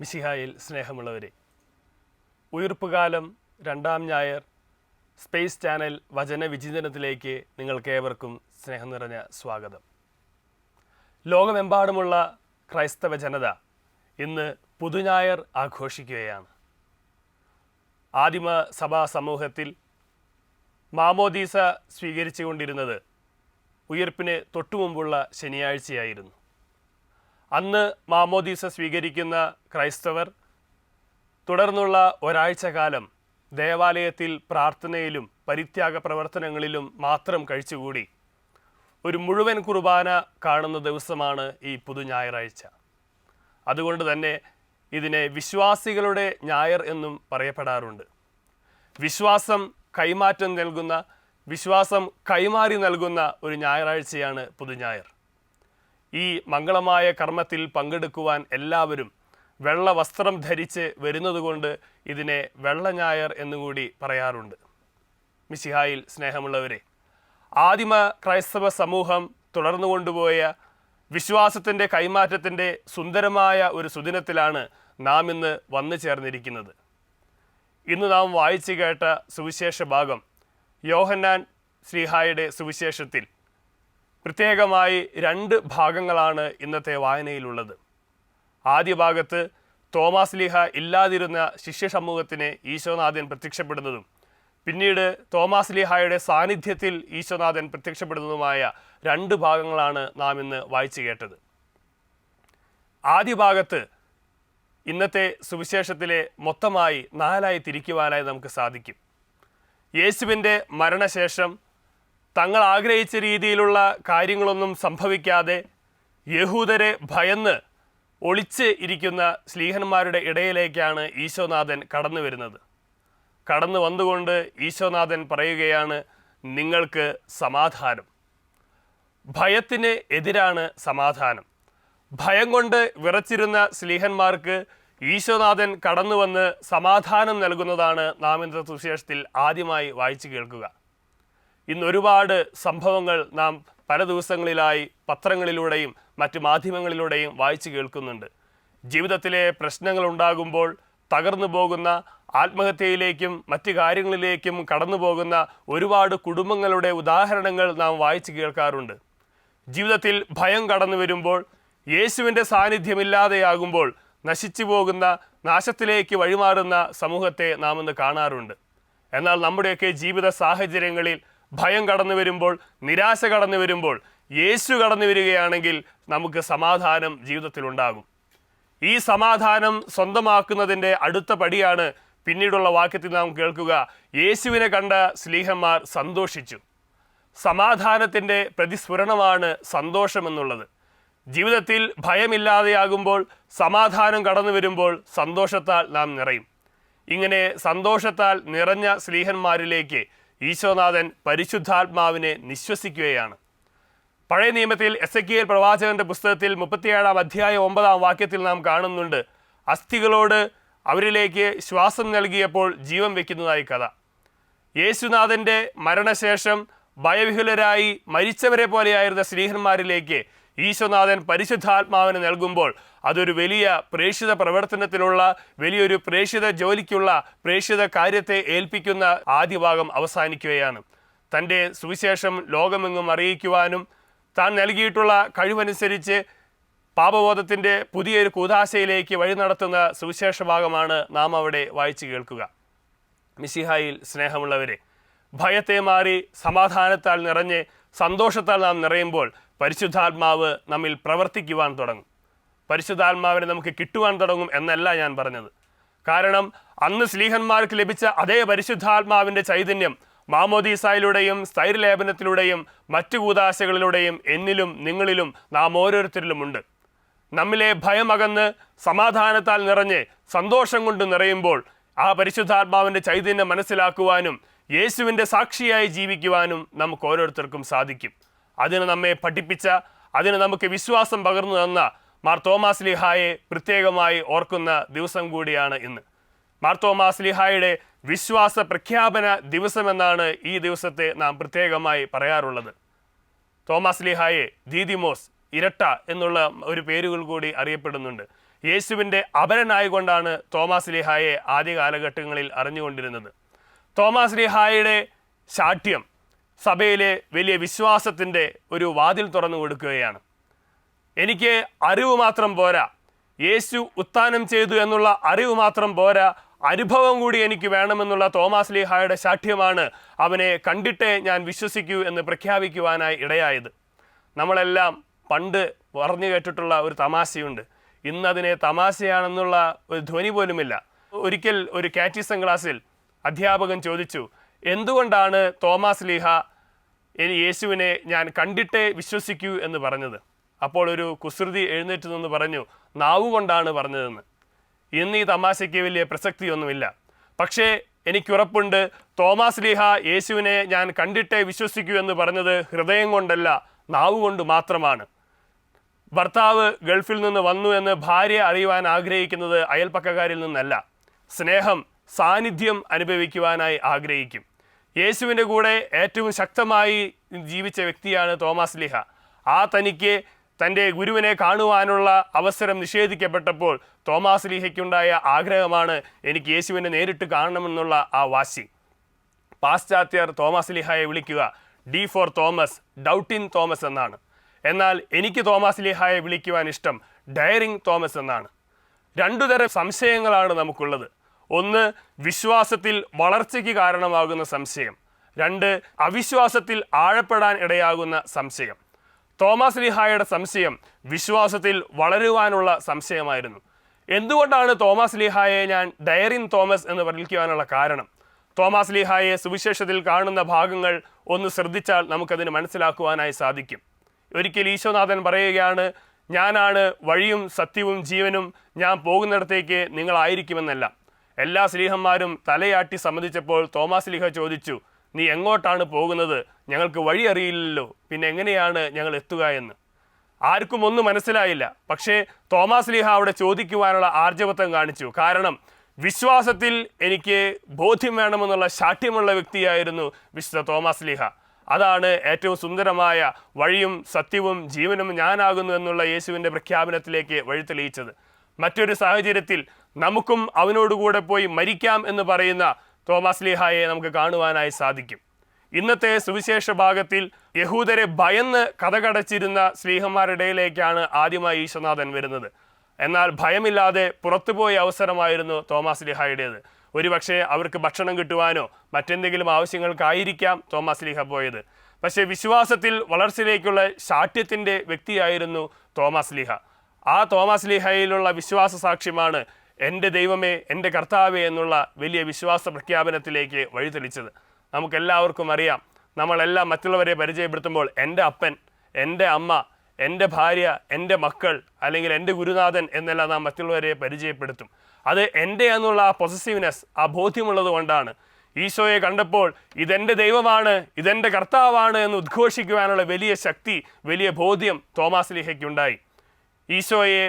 മിശിഹായിൽ സ്നേഹമുള്ളവരെ, ഉയിർപ്പുകാലം 2-ാം ഞായർ space channel വചന വിചിന്തനത്തിലേക്ക് നിങ്ങൾക്കേവർക്കും സ്നേഹം നിറഞ്ഞ സ്വാഗതം. ലോകമെമ്പാടുമുള്ള ക്രൈസ്തവ ജനത ഇന്ന് പുതുഞായർ ആഘോഷിക്കുകയാണ്. ആദിമ സഭാ സമൂഹത്തിൽ മാമോദീസ സ്വീകരിച്ചുകൊണ്ടിരുന്നത് ഉയിർപ്പിന് തൊട്ടുമുമ്പുള്ള ശനിയാഴ്ചയായിരുന്നു. അന്ന് മാമോദീസ സ്വീകരിക്കുന്ന ക്രൈസ്തവർ തുടർന്നുള്ള ഒരാഴ്ച കാലം ദേവാലയത്തിൽ പ്രാർത്ഥനയിലും പരിത്യാഗ പ്രവർത്തനങ്ങളിലും മാത്രം കഴിച്ചുകൂടി ഒരു മുഴുവൻ കുർബാന കാണുന്ന ദിവസമാണ് ഈ പുതുഞായറാഴ്ച. അതുകൊണ്ട് തന്നെ ഇതിനെ വിശ്വാസികളുടെ ഞായർ എന്നും പറയപ്പെടാറുണ്ട്. വിശ്വാസം കൈമാറ്റം നൽകുന്ന, വിശ്വാസം കൈമാറി നൽകുന്ന ഒരു ഞായറാഴ്ചയാണ് പുതുഞായർ. ഈ മംഗളമായ കർമ്മത്തിൽ പങ്കെടുക്കുവാൻ എല്ലാവരും വെള്ള വസ്ത്രം ധരിച്ച് വരുന്നതുകൊണ്ട് ഇതിനെ വെള്ളഞായർ എന്നുകൂടി പറയാറുണ്ട്. മിശിഹായിൽ സ്നേഹമുള്ളവരെ, ആദിമ ക്രൈസ്തവ സമൂഹം തുടർന്നു കൊണ്ടുപോയ വിശ്വാസത്തിൻ്റെ കൈമാറ്റത്തിൻ്റെ സുന്ദരമായ ഒരു സുദിനത്തിലാണ് നാം ഇന്ന് വന്നു ചേർന്നിരിക്കുന്നത്. ഇന്ന് നാം വായിച്ചു കേട്ട സുവിശേഷ ഭാഗം യോഹന്നാൻ ശ്ലീഹായുടെ സുവിശേഷത്തിൽ പ്രത്യേകമായി 2 ഭാഗങ്ങളാണ് ഇന്നത്തെ വായനയിലുള്ളത്. ആദ്യ ഭാഗത്ത് തോമാസ് ലീഹ ഇല്ലാതിരുന്ന ശിഷ്യ സമൂഹത്തിന് ഈശോനാഥൻ പ്രത്യക്ഷപ്പെടുന്നതും പിന്നീട് തോമാസ് ലീഹായുടെ സാന്നിധ്യത്തിൽ ഈശോനാഥൻ പ്രത്യക്ഷപ്പെടുന്നതുമായ 2 ഭാഗങ്ങളാണ് നാം ഇന്ന് വായിച്ചു കേട്ടത്. ആദ്യ ഭാഗത്ത് ഇന്നത്തെ സുവിശേഷത്തിലെ മൊത്തമായി 4 തിരിക്കുവാനായി നമുക്ക് സാധിക്കും. യേശുവിൻ്റെ മരണശേഷം തങ്ങൾ ആഗ്രഹിച്ച രീതിയിലുള്ള കാര്യങ്ങളൊന്നും സംഭവിക്കാതെ യഹൂദരെ ഭയന്ന് ഒളിച്ച് ഇരിക്കുന്ന സ്ലീഹന്മാരുടെ ഇടയിലേക്കാണ് ഈശോനാഥൻ കടന്നു വരുന്നത്. കടന്നു വന്നുകൊണ്ട് ഈശോനാഥൻ പറയുകയാണ്, നിങ്ങൾക്ക് സമാധാനം. ഭയത്തിന് എതിരാണ് സമാധാനം. ഭയം കൊണ്ട് വിറച്ചിരുന്ന സ്ലീഹന്മാർക്ക് ഈശോനാഥൻ കടന്നു വന്ന് സമാധാനം നൽകുന്നതാണ് നാം ഇന്നത്തെ സുവിശേഷത്തിൽ ആദ്യമായി വായിച്ചു കേൾക്കുക. ഇന്ന് ഒരുപാട് സംഭവങ്ങൾ നാം പല ദിവസങ്ങളിലായി പത്രങ്ങളിലൂടെയും മറ്റ് മാധ്യമങ്ങളിലൂടെയും വായിച്ചു കേൾക്കുന്നുണ്ട്. ജീവിതത്തിലെ പ്രശ്നങ്ങൾ ഉണ്ടാകുമ്പോൾ തകർന്നു പോകുന്ന, ആത്മഹത്യയിലേക്കും മറ്റ് കാര്യങ്ങളിലേക്കും കടന്നു പോകുന്ന ഒരുപാട് കുടുംബങ്ങളുടെ ഉദാഹരണങ്ങൾ നാം വായിച്ചു കേൾക്കാറുണ്ട്. ജീവിതത്തിൽ ഭയം കടന്നു വരുമ്പോൾ, യേശുവിൻ്റെ സാന്നിധ്യമില്ലാതെയാകുമ്പോൾ നശിച്ചു പോകുന്ന, നാശത്തിലേക്ക് വഴിമാറുന്ന സമൂഹത്തെ നാം ഇന്ന് കാണാറുണ്ട്. എന്നാൽ നമ്മുടെയൊക്കെ ജീവിത സാഹചര്യങ്ങളിൽ ഭയം കടന്നു വരുമ്പോൾ, നിരാശ കടന്നു വരുമ്പോൾ യേശു കടന്നു വരികയാണെങ്കിൽ നമുക്ക് സമാധാനം ജീവിതത്തിലുണ്ടാകും. ഈ സമാധാനം സ്വന്തമാക്കുന്നതിൻ്റെ അടുത്ത പടിയാണ് പിന്നീടുള്ള വാക്യത്തിൽ നാം കേൾക്കുക, യേശുവിനെ കണ്ട സ്ലീഹന്മാർ സന്തോഷിച്ചു. സമാധാനത്തിൻ്റെ പ്രതിസ്ഫുരണമാണ് സന്തോഷമെന്നുള്ളത്. ജീവിതത്തിൽ ഭയമില്ലാതെയാകുമ്പോൾ, സമാധാനം കടന്നു വരുമ്പോൾ സന്തോഷത്താൽ നാം നിറയും. ഇങ്ങനെ സന്തോഷത്താൽ നിറഞ്ഞ സ്ലീഹന്മാരിലേക്ക് ഈശോനാഥൻ പരിശുദ്ധാത്മാവിനെ നിശ്വസിക്കുകയാണ്. പഴയ നിയമത്തിൽ എസെക്കിയേൽ പ്രവാചകന്റെ പുസ്തകത്തിൽ 37-ാം അധ്യായം 9-ാം വാക്യത്തിൽ നാം കാണുന്നുണ്ട്, അസ്ഥികളോട് അവരിലേക്ക് ശ്വാസം നൽകിയപ്പോൾ ജീവൻ വയ്ക്കുന്നതായി കഥ. യേശുനാഥൻ്റെ മരണശേഷം ഭയവിഹുലരായി മരിച്ചവരെ പോലെയായിരുന്ന സ്ലീഹന്മാരിലേക്ക് ഈശോനാഥൻ പരിശുദ്ധാത്മാവിനെ നൽകുമ്പോൾ അതൊരു വലിയ പ്രേക്ഷിത പ്രവർത്തനത്തിനുള്ള, വലിയൊരു പ്രേക്ഷിത ജോലിക്കുള്ള, പ്രേക്ഷിത കാര്യത്തെ ഏൽപ്പിക്കുന്ന ആദ്യ ഭാഗം അവസാനിക്കുകയാണ്. തൻ്റെ സുവിശേഷം ലോകമെങ്ങും അറിയിക്കുവാനും താൻ നൽകിയിട്ടുള്ള കഴിവനുസരിച്ച് പാപബോധത്തിൻ്റെ പുതിയൊരു കൂദാശയിലേക്ക് വഴി നടത്തുന്ന സുവിശേഷ ഭാഗമാണ് നാം അവിടെ വായിച്ചു കേൾക്കുക. മിശിഹായിൽ സ്നേഹമുള്ളവരെ, ഭയത്തെ മാറി സമാധാനത്താൽ നിറഞ്ഞ് സന്തോഷത്താൽ നാം നിറയുമ്പോൾ പരിശുദ്ധാത്മാവ് നമ്മിൽ പ്രവർത്തിക്കുവാൻ തുടങ്ങും. പരിശുദ്ധാത്മാവിനെ നമുക്ക് കിട്ടുവാൻ തുടങ്ങും എന്നല്ല ഞാൻ പറഞ്ഞത്. കാരണം അന്ന് സ്ലീഹന്മാർക്ക് ലഭിച്ച അതേ പരിശുദ്ധാത്മാവിൻ്റെ ചൈതന്യം മാമോദീസായിലൂടെയും സ്ഥൈര്യലേപനത്തിലൂടെയും മറ്റു കൂദാശകളിലൂടെയും എന്നിലും നിങ്ങളിലും നാം ഓരോരുത്തരിലുമുണ്ട്. നമ്മിലെ ഭയമകന്ന് സമാധാനത്താൽ നിറഞ്ഞ് സന്തോഷം കൊണ്ട് നിറയുമ്പോൾ ആ പരിശുദ്ധാത്മാവിൻ്റെ ചൈതന്യം മനസ്സിലാക്കുവാനും യേശുവിൻ്റെ സാക്ഷിയായി ജീവിക്കുവാനും നമുക്ക് ഓരോരുത്തർക്കും സാധിക്കും. അതിന് നമ്മെ പഠിപ്പിച്ച, അതിന് നമുക്ക് വിശ്വാസം പകർന്നു തന്ന മാർ തോമാസ് ലീഹായെ പ്രത്യേകമായി ഓർക്കുന്ന ദിവസം കൂടിയാണ് ഇന്ന്. മാർ തോമാസ് ലീഹായുടെ വിശ്വാസ പ്രഖ്യാപന ദിവസമെന്നാണ് ഈ ദിവസത്തെ നാം പ്രത്യേകമായി പറയാറുള്ളത്. തോമാസ് ലീഹായെ ദീദിമോസ്, ഇരട്ട എന്നുള്ള ഒരു പേരുകൾ കൂടി അറിയപ്പെടുന്നുണ്ട്. യേശുവിൻ്റെ അപരനായിക്കൊണ്ടാണ് തോമാസ് ലീഹായെ ആദ്യ കാലഘട്ടങ്ങളിൽ അറിഞ്ഞുകൊണ്ടിരുന്നത്. തോമാസ് ലീഹായുടെ ശാഠ്യം സഭയിലെ വലിയ വിശ്വാസത്തിൻ്റെ ഒരു വാതിൽ തുറന്നു കൊടുക്കുകയാണ്. എനിക്ക് അറിവ് മാത്രം പോരാ, യേശു ഉത്ഥാനം ചെയ്തു എന്നുള്ള അറിവ് മാത്രം പോരാ, അനുഭവം കൂടി എനിക്ക് വേണമെന്നുള്ള തോമാസ് ലീഹായുടെ ശാഠ്യമാണ് അവനെ കണ്ടിട്ടേ ഞാൻ വിശ്വസിക്കൂ എന്ന് പ്രഖ്യാപിക്കുവാനായി ഇടയായത്. നമ്മളെല്ലാം പണ്ട് പറഞ്ഞു കേട്ടിട്ടുള്ള ഒരു തമാശയുണ്ട്. ഇന്നതിനെ തമാശയാണെന്നുള്ള ഒരു ധ്വനി പോലുമില്ല. ഒരിക്കൽ ഒരു കാറ്റിസം ക്ലാസ്സിൽ അധ്യാപകൻ ചോദിച്ചു, എന്തുകൊണ്ടാണ് തോമാസ് ലീഹ യേശുവിനെ ഞാൻ കണ്ടിട്ടേ വിശ്വസിക്കൂ എന്ന് പറഞ്ഞത്? അപ്പോൾ ഒരു കുസൃതി എഴുന്നേറ്റ് നിന്ന് പറഞ്ഞു, നാവുകൊണ്ടാണ് പറഞ്ഞതെന്ന്. ഇന്ന് ഈ തമാശയ്ക്ക് വലിയ പ്രസക്തിയൊന്നുമില്ല. പക്ഷേ എനിക്കുറപ്പുണ്ട്, തോമാസ് ലീഹ യേശുവിനെ ഞാൻ കണ്ടിട്ടേ വിശ്വസിക്കൂ എന്ന് പറഞ്ഞത് ഹൃദയം കൊണ്ടല്ല, നാവുകൊണ്ട് മാത്രമാണ്. ഭർത്താവ് ഗൾഫിൽ നിന്ന് വന്നു എന്ന് ഭാര്യ അറിയുവാൻ ആഗ്രഹിക്കുന്നത് അയൽപ്പക്കക്കാരിൽ നിന്നല്ല, സ്നേഹം, സാന്നിധ്യം അനുഭവിക്കുവാനായി ആഗ്രഹിക്കും. യേശുവിൻ്റെ കൂടെ ഏറ്റവും ശക്തമായി ജീവിച്ച വ്യക്തിയാണ് തോമാസ് ലീഹ. തനിക്ക് തൻ്റെ ഗുരുവിനെ കാണുവാനുള്ള അവസരം നിഷേധിക്കപ്പെട്ടപ്പോൾ തോമാസ് ലീഹയ്ക്കുണ്ടായ ആഗ്രഹമാണ് എനിക്ക് യേശുവിനെ നേരിട്ട് കാണണമെന്നുള്ള ആ വാശി. പാശ്ചാത്യർ തോമാസ് ലീഹയെ വിളിക്കുക ഡി ഫോർ തോമസ്, ഡൗട്ടിൻ തോമസ് എന്നാണ്. എന്നാൽ എനിക്ക് തോമാസ് ലീഹയെ വിളിക്കുവാൻ ഇഷ്ടം ഡയറിങ് തോമസ് എന്നാണ്. രണ്ടു തരം സംശയങ്ങളാണ് നമുക്കുള്ളത്. ഒന്ന്, വിശ്വാസത്തിൽ വളർച്ചയ്ക്ക് കാരണമാകുന്ന സംശയം. രണ്ട്, അവിശ്വാസത്തിൽ ആഴപ്പെടാൻ ഇടയാകുന്ന സംശയം. തോമാസ് ലീഹായുടെ സംശയം വിശ്വാസത്തിൽ വളരുവാനുള്ള സംശയമായിരുന്നു. എന്തുകൊണ്ടാണ് തോമാസ് ലീഹായെ ഞാൻ ഡയറിൻ തോമസ് എന്ന് വിളിക്കുവാനുള്ള കാരണം? തോമാസ് ലീഹായെ സുവിശേഷത്തിൽ കാണുന്ന ഭാഗങ്ങൾ ഒന്ന് ശ്രദ്ധിച്ചാൽ നമുക്കതിന് മനസ്സിലാക്കുവാനായി സാധിക്കും. ഒരിക്കൽ ഈശോനാഥൻ പറയുകയാണ്, ഞാനാണ് വഴിയും സത്യവും ജീവനും, ഞാൻ പോകുന്നിടത്തേക്ക് നിങ്ങളായിരിക്കുമെന്നല്ല. എല്ലാ സ്ലീഹന്മാരും തലയാട്ടി സമ്മതിച്ചപ്പോൾ തോമാസ് ലീഹ ചോദിച്ചു, നീ എങ്ങോട്ടാണ് പോകുന്നത്? ഞങ്ങൾക്ക് വഴി അറിയില്ലല്ലോ, പിന്നെ എങ്ങനെയാണ് ഞങ്ങൾ എത്തുക എന്ന്. ആർക്കും ഒന്നും മനസ്സിലായില്ല. പക്ഷേ തോമാസ് ലീഹ അവിടെ ചോദിക്കുവാനുള്ള ആർജവത്വം കാണിച്ചു. കാരണം വിശ്വാസത്തിൽ എനിക്ക് ബോധ്യം വേണമെന്നുള്ള ശാഠ്യമുള്ള വ്യക്തിയായിരുന്നു വിശുദ്ധ തോമാസ് ലീഹ. അതാണ് ഏറ്റവും സുന്ദരമായ വഴിയും സത്യവും ജീവനും ഞാനാകുന്നു എന്നുള്ള യേശുവിൻ്റെ പ്രഖ്യാപനത്തിലേക്ക് വഴി തെളിയിച്ചത്. മറ്റൊരു സാഹചര്യത്തിൽ നമുക്കും അവനോടുകൂടെ പോയി മരിക്കാം എന്ന് പറയുന്ന തോമാസ് ലീഹായെ നമുക്ക് കാണുവാനായി സാധിക്കും. ഇന്നത്തെ സുവിശേഷ ഭാഗത്തിൽ യഹൂദരെ ഭയന്ന് കഥകടച്ചിരുന്ന സ്ലീഹന്മാരുടെ ഇടയിലേക്കാണ് ആദ്യമായി ഈശോനാഥൻ വരുന്നത്. എന്നാൽ ഭയമില്ലാതെ പുറത്തുപോയ അവസരമായിരുന്നു തോമാസ് ലീഹായുടേത്. ഒരുപക്ഷെ അവർക്ക് ഭക്ഷണം കിട്ടുവാനോ മറ്റെന്തെങ്കിലും ആവശ്യങ്ങൾക്കായിരിക്കാം തോമാസ് ലീഹ പോയത്. പക്ഷേ വിശ്വാസത്തിൽ വളർച്ചയിലേക്കുള്ള ശാഠ്യത്തിൻ്റെ വ്യക്തിയായിരുന്നു തോമാസ് ലീഹ. ആ തോമാസ് ലീഹയിലുള്ള വിശ്വാസ സാക്ഷ്യമാണ് എൻ്റെ ദൈവമേ, എൻ്റെ കർത്താവേ എന്നുള്ള വലിയ വിശ്വാസ പ്രഖ്യാപനത്തിലേക്ക് വഴിതെളിച്ചത്. നമുക്കെല്ലാവർക്കും അറിയാം, നമ്മളെല്ലാം മറ്റുള്ളവരെ പരിചയപ്പെടുത്തുമ്പോൾ എൻ്റെ അപ്പൻ, എൻ്റെ അമ്മ, എൻ്റെ ഭാര്യ, എൻ്റെ മക്കൾ, അല്ലെങ്കിൽ എൻ്റെ ഗുരുനാഥൻ എന്നെല്ലാം നാം മറ്റുള്ളവരെ പരിചയപ്പെടുത്തും. അത് എൻ്റെ എന്നുള്ള ആ പൊസസീവ്നെസ്, ആ ബോധ്യമുള്ളത് കൊണ്ടാണ്. ഈശോയെ കണ്ടപ്പോൾ ഇതെൻ്റെ ദൈവമാണ്, ഇതെൻ്റെ കർത്താവാണ് എന്ന് ഉദ്ഘോഷിക്കുവാനുള്ള വലിയ ശക്തി, വലിയ ബോധ്യം തോമാസ് ലീഹയ്ക്കുണ്ടായി. ഈശോയെ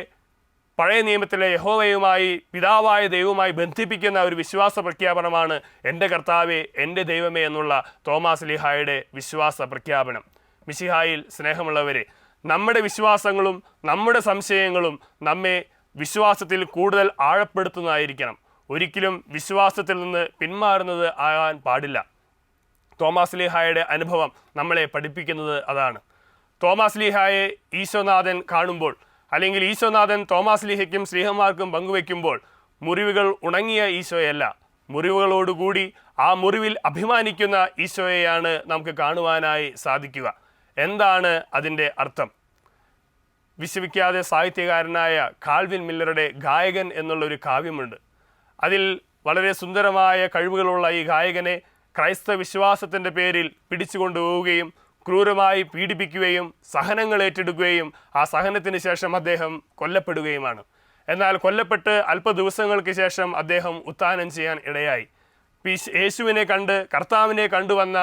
പഴയ നിയമത്തിലെ യഹോവയുമായി, പിതാവായ ദൈവവുമായി ബന്ധിപ്പിക്കുന്ന ഒരു വിശ്വാസ പ്രഖ്യാപനമാണ് എൻ്റെ കർത്താവേ, എൻ്റെ ദൈവമേ എന്നുള്ള തോമാസ് ലീഹായുടെ വിശ്വാസ പ്രഖ്യാപനം. മിശിഹായിൽ സ്നേഹമുള്ളവരെ, നമ്മുടെ വിശ്വാസങ്ങളും നമ്മുടെ സംശയങ്ങളും നമ്മെ വിശ്വാസത്തിൽ കൂടുതൽ ആഴപ്പെടുത്തുന്നതായിരിക്കണം. ഒരിക്കലും വിശ്വാസത്തിൽ നിന്ന് പിന്മാറുന്നത് ആകാൻ പാടില്ല. തോമാസ് ലീഹായുടെ അനുഭവം നമ്മളെ പഠിപ്പിക്കുന്നത് അതാണ്. തോമാസ് ലീഹായെ ഈശോനാഥൻ കാണുമ്പോൾ, അല്ലെങ്കിൽ ഈശോനാഥൻ തോമാസ് ലീഹയ്ക്കും സ്ലീഹന്മാർക്കും പങ്കുവെക്കുമ്പോൾ മുറിവുകൾ ഉണങ്ങിയ ഈശോയല്ല, മുറിവുകളോടുകൂടി ആ മുറിവിൽ അഭിമാനിക്കുന്ന ഈശോയെയാണ് നമുക്ക് കാണുവാനായി സാധിക്കുക. എന്താണ് അതിൻ്റെ അർത്ഥം? വിശ്വവിഖ്യാത സാഹിത്യകാരനായ കാൾവിൻ മില്ലറുടെ ഗായകൻ എന്നുള്ളൊരു കാവ്യമുണ്ട്. അതിൽ വളരെ സുന്ദരമായ കഴിവുകളുള്ള ഈ ഗായകനെ ക്രൈസ്തവ വിശ്വാസത്തിൻ്റെ പേരിൽ പിടിച്ചുകൊണ്ടുപോവുകയും ക്രൂരമായി പീഡിപ്പിക്കുകയും സഹനങ്ങൾ ഏറ്റെടുക്കുകയും ആ സഹനത്തിന് ശേഷം അദ്ദേഹം കൊല്ലപ്പെടുകയുമാണ്. എന്നാൽ കൊല്ലപ്പെട്ട് അല്പ ദിവസങ്ങൾക്ക് ശേഷം അദ്ദേഹം ഉത്ഥാനം ചെയ്യാൻ ഇടയായി. യേശുവിനെ കണ്ട്, കർത്താവിനെ കണ്ടുവന്ന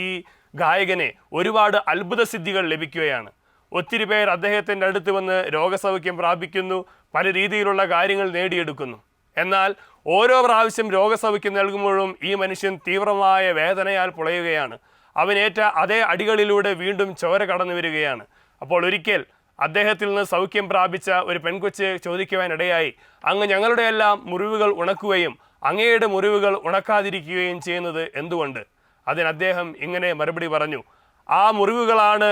ഈ ഗായകനെ ഒരുപാട് അത്ഭുത സിദ്ധികൾ ലഭിക്കുകയാണ്. ഒത്തിരി പേർ അദ്ദേഹത്തിൻ്റെ അടുത്ത് വന്ന് രോഗസൗഖ്യം പ്രാപിക്കുന്നു, പല രീതിയിലുള്ള കാര്യങ്ങൾ നേടിയെടുക്കുന്നു. എന്നാൽ ഓരോ പ്രാവശ്യം രോഗസൗഖ്യം നൽകുമ്പോഴും ഈ മനുഷ്യൻ തീവ്രമായ വേദനയാൽ പുളയുകയാണ്. അവനേറ്റ അതേ അടികളിലൂടെ വീണ്ടും ചോര കടന്നു വരികയാണ്. അപ്പോൾ ഒരിക്കൽ അദ്ദേഹത്തിൽ നിന്ന് സൗഖ്യം പ്രാപിച്ച ഒരു പെൺകൊച്ച് ചോദിക്കുവാനിടയായി, അങ്ങ് ഞങ്ങളുടെ എല്ലാം മുറിവുകൾ ഉണക്കുകയും അങ്ങയുടെ മുറിവുകൾ ഉണക്കാതിരിക്കുകയും ചെയ്യുന്നത് എന്തുകൊണ്ട്? അതിന് അദ്ദേഹം ഇങ്ങനെ മറുപടി പറഞ്ഞു, ആ മുറിവുകളാണ്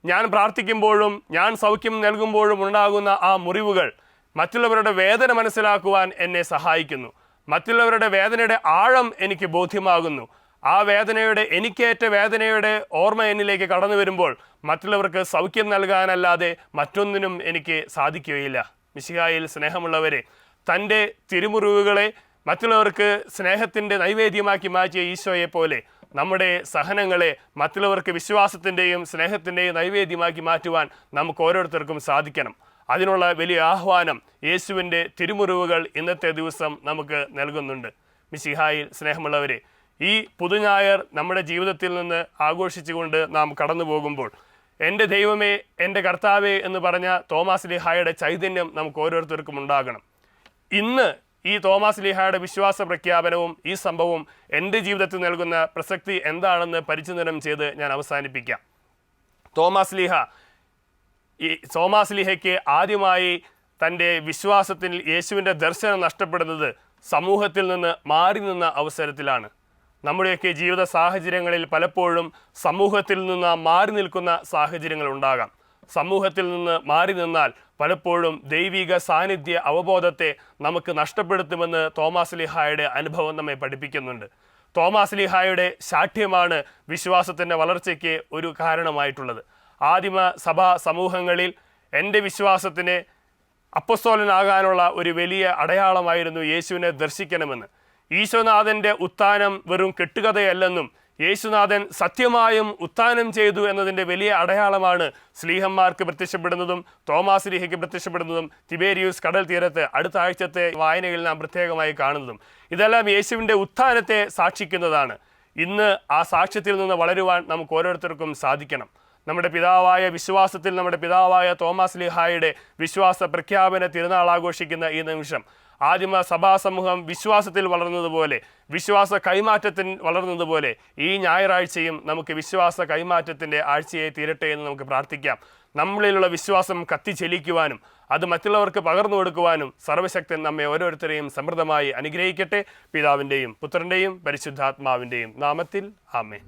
ഞാൻ പ്രാർത്ഥിക്കുമ്പോഴും ഞാൻ സൗഖ്യം നൽകുമ്പോഴും ഉണ്ടാകുന്ന ആ മുറിവുകൾ മറ്റുള്ളവരുടെ വേദന മനസ്സിലാക്കുവാൻ എന്നെ സഹായിക്കുന്നു. മറ്റുള്ളവരുടെ വേദനയുടെ ആഴം എനിക്ക് ബോധ്യമാകുന്നു. ആ വേദനയുടെ എനിക്കേറ്റ വേദനയുടെ ഓർമ്മ എന്നിലേക്ക് കടന്നു വരുമ്പോൾ മറ്റുള്ളവർക്ക് സൗഖ്യം നൽകാനല്ലാതെ മറ്റൊന്നിനും എനിക്ക് സാധിക്കുകയില്ല. മിശിഹായിൽ സ്നേഹമുള്ളവരെ, തൻ്റെ തിരുമുറിവുകളെ മറ്റുള്ളവർക്ക് സ്നേഹത്തിൻ്റെ നൈവേദ്യമാക്കി മാറ്റിയ ഈശോയെ പോലെ നമ്മുടെ സഹനങ്ങളെ മറ്റുള്ളവർക്ക് വിശ്വാസത്തിൻ്റെയും സ്നേഹത്തിൻ്റെയും നൈവേദ്യമാക്കി മാറ്റുവാൻ നമുക്ക് ഓരോരുത്തർക്കും സാധിക്കണം. അതിനുള്ള വലിയ ആഹ്വാനം യേശുവിൻ്റെ തിരുമുറിവുകൾ ഇന്നത്തെ ദിവസം നമുക്ക് നൽകുന്നുണ്ട്. മിശിഹായിൽ സ്നേഹമുള്ളവരെ, ഈ പുതുഞായർ നമ്മുടെ ജീവിതത്തിൽ നിന്ന് ആഘോഷിച്ചുകൊണ്ട് നാം കടന്നു പോകുമ്പോൾ എൻ്റെ ദൈവമേ, എൻ്റെ കർത്താവേ എന്ന് പറഞ്ഞ തോമാസ് ലീഹായുടെ ചൈതന്യം നമുക്ക് ഓരോരുത്തർക്കും ഉണ്ടാകണം. ഇന്ന് ഈ തോമാസ് ലീഹായുടെ വിശ്വാസ പ്രഖ്യാപനവും ഈ സംഭവവും എൻ്റെ ജീവിതത്തിൽ നൽകുന്ന പ്രസക്തി എന്താണെന്ന് പരിചിന്തനം ചെയ്ത് ഞാൻ അവസാനിപ്പിക്കാം. തോമാസ് ലീഹയ്ക്ക് ആദ്യമായി തൻ്റെ വിശ്വാസത്തിൽ യേശുവിൻ്റെ ദർശനം നഷ്ടപ്പെടുന്നത് സമൂഹത്തിൽ നിന്ന് മാറി നിന്ന അവസരത്തിലാണ്. നമ്മുടെയൊക്കെ ജീവിത സാഹചര്യങ്ങളിൽ പലപ്പോഴും സമൂഹത്തിൽ നിന്ന് മാറി നിൽക്കുന്ന സാഹചര്യങ്ങൾ ഉണ്ടാകാം. സമൂഹത്തിൽ നിന്ന് മാറി നിന്നാൽ പലപ്പോഴും ദൈവിക സാന്നിധ്യ അവബോധത്തെ നമുക്ക് നഷ്ടപ്പെടുത്തുമെന്ന് തോമാസ് ലീഹായുടെ അനുഭവം നമ്മെ പഠിപ്പിക്കുന്നുണ്ട്. തോമാസ് ലീഹായുടെ ശാഠ്യമാണ് വിശ്വാസത്തിൻ്റെ വളർച്ചയ്ക്ക് ഒരു കാരണമായിട്ടുള്ളത്. ആദിമ സഭാ സമൂഹങ്ങളിൽ എൻ്റെ വിശ്വാസത്തിന് അപ്പസ്തോലനാകാനുള്ള ഒരു വലിയ അടയാളമായിരുന്നു യേശുവിനെ ദർശിക്കണമെന്ന്. ഈശോനാഥൻ്റെ ഉത്ഥാനം വെറും കെട്ടുകഥയല്ലെന്നും യേശുനാഥൻ സത്യമായും ഉത്ഥാനം ചെയ്തു എന്നതിൻ്റെ വലിയ അടയാളമാണ് സ്ലീഹന്മാർക്ക് പ്രത്യക്ഷപ്പെടുന്നതും തോമാസ് ലീഹയ്ക്ക് പ്രത്യക്ഷപ്പെടുന്നതും തിബേരിയൂസ് കടൽ തീരത്ത് അടുത്ത ആഴ്ചത്തെ വായനയിൽ നാം പ്രത്യേകമായി കാണുന്നതും. ഇതെല്ലാം യേശുവിൻ്റെ ഉത്ഥാനത്തെ സാക്ഷിക്കുന്നതാണ്. ഇന്ന് ആ സാക്ഷ്യത്തിൽ നിന്ന് വളരുവാൻ നമുക്ക് ഓരോരുത്തർക്കും സാധിക്കണം. നമ്മുടെ പിതാവായ വിശ്വാസത്തിൽ നമ്മുടെ പിതാവായ തോമാസ് ലീഹായുടെ വിശ്വാസ പ്രഖ്യാപന തിരുനാൾ ആഘോഷിക്കുന്ന ഈ നിമിഷം ആദിമ സഭാസമൂഹം വിശ്വാസത്തിൽ വളർന്നതുപോലെ, വിശ്വാസ കൈമാറ്റത്തിൽ വളർന്നതുപോലെ ഈ ഞായറാഴ്ചയും നമുക്ക് വിശ്വാസ കൈമാറ്റത്തിൻ്റെ ആഴ്ചയെ തീരട്ടെ എന്ന് നമുക്ക് പ്രാർത്ഥിക്കാം. നമ്മളിലുള്ള വിശ്വാസം കത്തിച്ചെലിക്കുവാനും അത് മറ്റുള്ളവർക്ക് പകർന്നു കൊടുക്കുവാനും സർവശക്തൻ നമ്മെ ഓരോരുത്തരെയും സമൃദ്ധമായി അനുഗ്രഹിക്കട്ടെ. പിതാവിൻ്റെയും പുത്രൻ്റെയും പരിശുദ്ധാത്മാവിൻ്റെയും നാമത്തിൽ ആമേൻ.